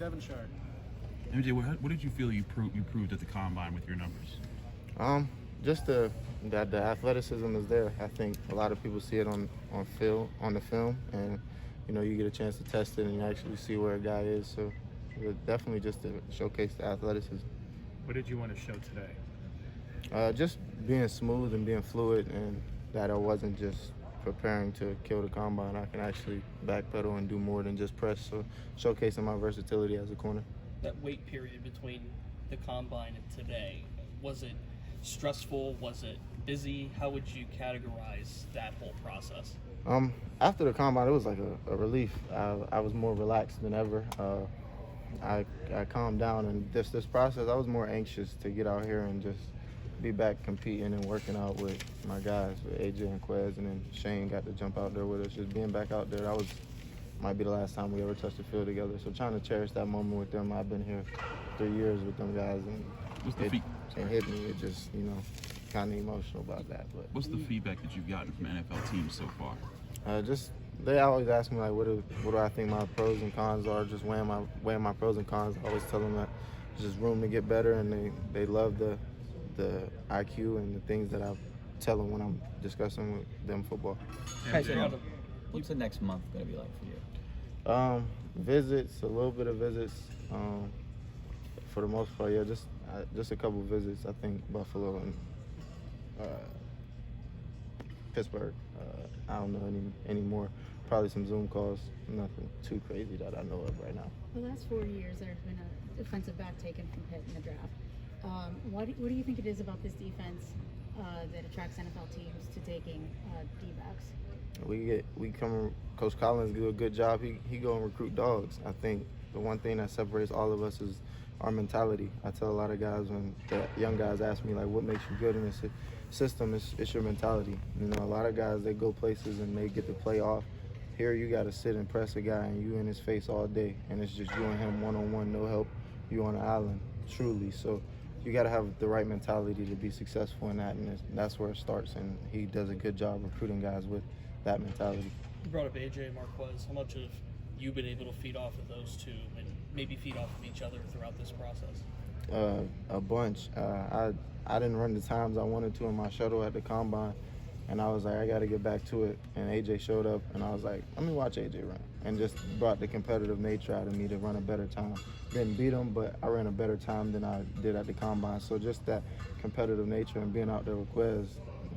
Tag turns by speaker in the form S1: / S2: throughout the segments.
S1: Devonshire.
S2: MJ, what did you feel you proved at the combine with your numbers?
S3: Just that the athleticism is there. I think a lot of people see it on the film, and you get a chance to test it and you actually see where a guy is. So definitely just to showcase the athleticism.
S1: What did you want to show today?
S3: Just being smooth and being fluid, and that I wasn't just preparing to kill the combine. I can actually backpedal and do more than just press. So showcasing my versatility as a corner.
S4: That wait period between the combine and today, was it stressful? Was it busy? How would you categorize that whole process?
S3: After the combine, it was like a relief. I was more relaxed than ever. I calmed down, and this process, I was more anxious to get out here and just be back competing and working out with my guys, with AJ and Quez, and then Shane got to jump out there with us. Just being back out there, might be the last time we ever touched the field together. So trying to cherish that moment with them. I've been here 3 years with them guys, and it hit me. It just, kind of emotional about that. But
S2: what's the feedback that you've gotten from NFL teams so far?
S3: They always ask me like, what do I think my pros and cons are? Just weighing my pros and cons. I always tell them that there's just room to get better, and they love the IQ and the things that I tell them when I'm discussing with them football.
S5: What's the next month going to be like for you?
S3: Visits, a little bit of visits. For the most part, yeah, just a couple visits. I think Buffalo and Pittsburgh. I don't know any more. Probably some Zoom calls. Nothing too crazy that I know of right now.
S6: The last 4 years, there's been a defensive back taken from Pitt in the draft. What do you think it is about this defense that attracts NFL teams to taking D-backs?
S3: Coach Collins do a good job. He go and recruit dogs. I think the one thing that separates all of us is our mentality. I tell a lot of guys when the young guys ask me like, what makes you good in this system? It's your mentality. A lot of guys, they go places and they get to play off. Here you got to sit and press a guy and you in his face all day, and it's just you and him one-on-one, no help. You on the island, truly. So you got to have the right mentality to be successful in that, and that's where it starts. And he does a good job recruiting guys with that mentality.
S4: You brought up AJ and Marquez. How much have you been able to feed off of those two and maybe feed off of each other throughout this process?
S3: A bunch. I didn't run the times I wanted to in my shuttle at the combine, and I was like, I got to get back to it. And AJ showed up, and I was like, let me watch AJ run, and just brought the competitive nature out of me to run a better time. Didn't beat him, but I ran a better time than I did at the combine. So just that competitive nature and being out there with Quez,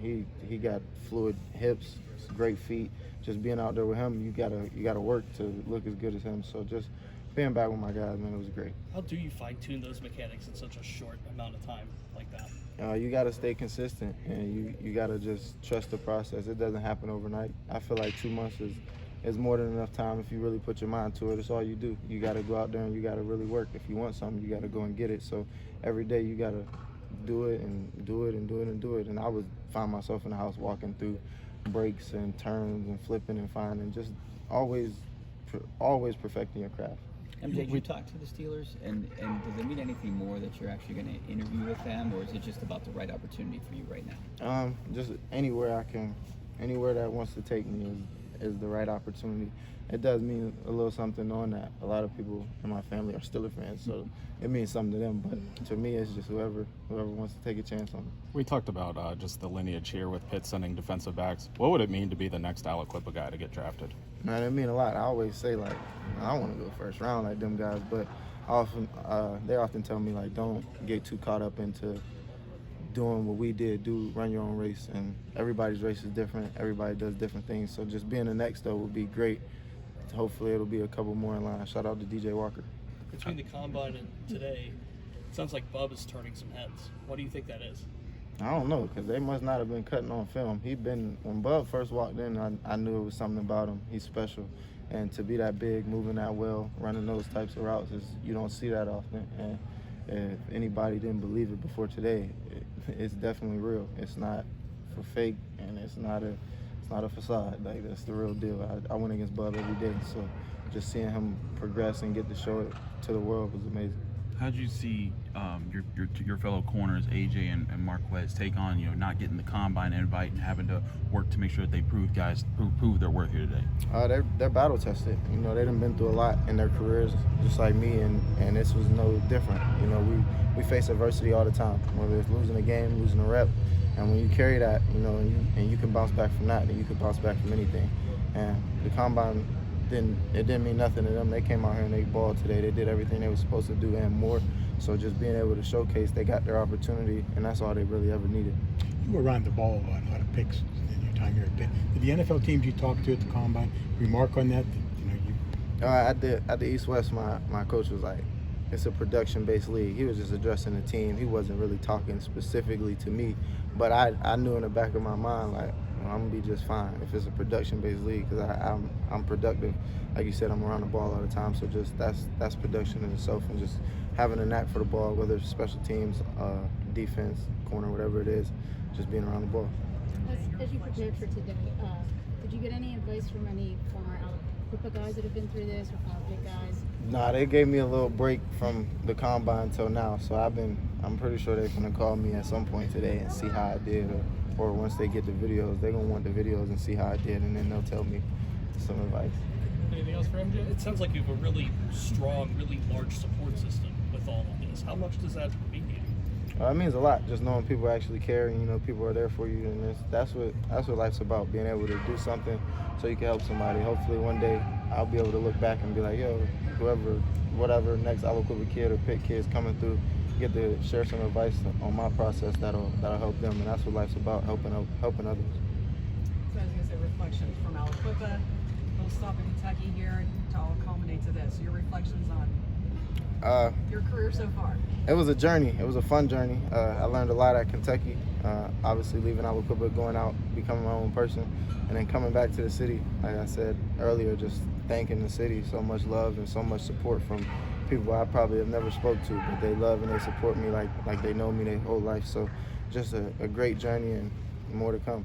S3: he got fluid hips, great feet. Just being out there with him, you gotta work to look as good as him. So just being back with my guys, man, it was great.
S4: How do you fine-tune those mechanics in such a short amount of time like that?
S3: You got to stay consistent, and you got to just trust the process. It doesn't happen overnight. I feel like 2 months is more than enough time if you really put your mind to it. It's all you do. You got to go out there and you got to really work. If you want something, you got to go and get it. So every day you got to do it and do it and do it and do it. And I would find myself in the house walking through breaks and turns and flipping and finding, just always perfecting your craft.
S5: MJ, did you talk to the Steelers, and does it mean anything more that you're actually going to interview with them, or is it just about the right opportunity for you right now?
S3: Just anywhere that wants to take me is the right opportunity. It does mean a little something knowing that a lot of people in my family are Steelers fans, so it means something to them. But to me, it's just whoever wants to take a chance on it.
S7: We talked about just the lineage here with Pitt sending defensive backs. What would it mean to be the next Aliquippa guy to get drafted?
S3: Man, it mean a lot. I always say, like, I don't want to go first round like them guys, but they often tell me, like, don't get too caught up into doing what we did. Run your own race, and everybody's race is different. Everybody does different things. So just being the next, though, would be great. Hopefully it'll be a couple more in line. Shout out to DJ Walker.
S4: Between the combine and today, it sounds like Bub is turning some heads. What do you think that is?
S3: I don't know, because they must not have been cutting on film. When Bub first walked in, I knew it was something about him. He's special. And to be that big, moving that well, running those types of routes, you don't see that often. And if anybody didn't believe it before today, it's definitely real. It's not for fake, and it's not a facade. Like, that's the real deal. I went against Bub every day, so just seeing him progress and get to show it to the world was amazing.
S2: How did you see your fellow corners AJ and Marquez take on not getting the combine invite and having to work to make sure that they prove their worth here today?
S3: They're battle tested. They done been through a lot in their careers, just like me, and this was no different. We face adversity all the time, whether it's losing a game, losing a rep, and when you carry that, and you can bounce back from that, then you can bounce back from anything. And the combine didn't mean nothing to them. They came out here and they balled today. They did everything they were supposed to do and more. So just being able to showcase, they got their opportunity, and that's all they really ever needed.
S8: You were around the ball a lot of picks in your time here at Pitt. Did the NFL teams you talked to at the combine remark on that?
S3: At the East-West, my coach was like, it's a production-based league. He was just addressing the team. He wasn't really talking specifically to me, but I knew in the back of my mind, like, I'm gonna be just fine if it's a production-based league, because I'm productive. Like you said, I'm around the ball all the time, so just that's production in itself, and just having a knack for the ball, whether it's special teams, defense, corner, whatever it is, just being around the ball.
S6: As you prepared for today, did you get any advice from any former Aliquippa guys that have been through this, or former Pitt guys?
S3: Nah, they gave me a little break from the combine till now, so I'm pretty sure they're gonna call me at some point today and see how I did, or once they get the videos, they're gonna want the videos and see how I did, and then they'll tell me some advice.
S4: Anything else for MJ? It sounds like you have a really strong, really large support system with all of this. How much does that mean to you?
S3: It means a lot, just knowing people actually care, and people are there for you, and that's what life's about, being able to do something so you can help somebody. Hopefully one day I'll be able to look back and be like, yo, whatever next Aliquippa kid or Pitt kid is coming through, get to share some advice on my process that'll help them, and that's what life's about, helping others.
S9: So I was going to say reflections from Aliquippa, little stop in Kentucky here to all culminate to this. Your reflections on your career so far?
S3: It was a journey. It was a fun journey. I learned a lot at Kentucky. Obviously leaving Aliquippa, going out, becoming my own person, and then coming back to the city. Like I said earlier, just thanking the city. So much love and so much support from people I probably have never spoke to, but they love and they support me like they know me their whole life. So just a great journey and more to come.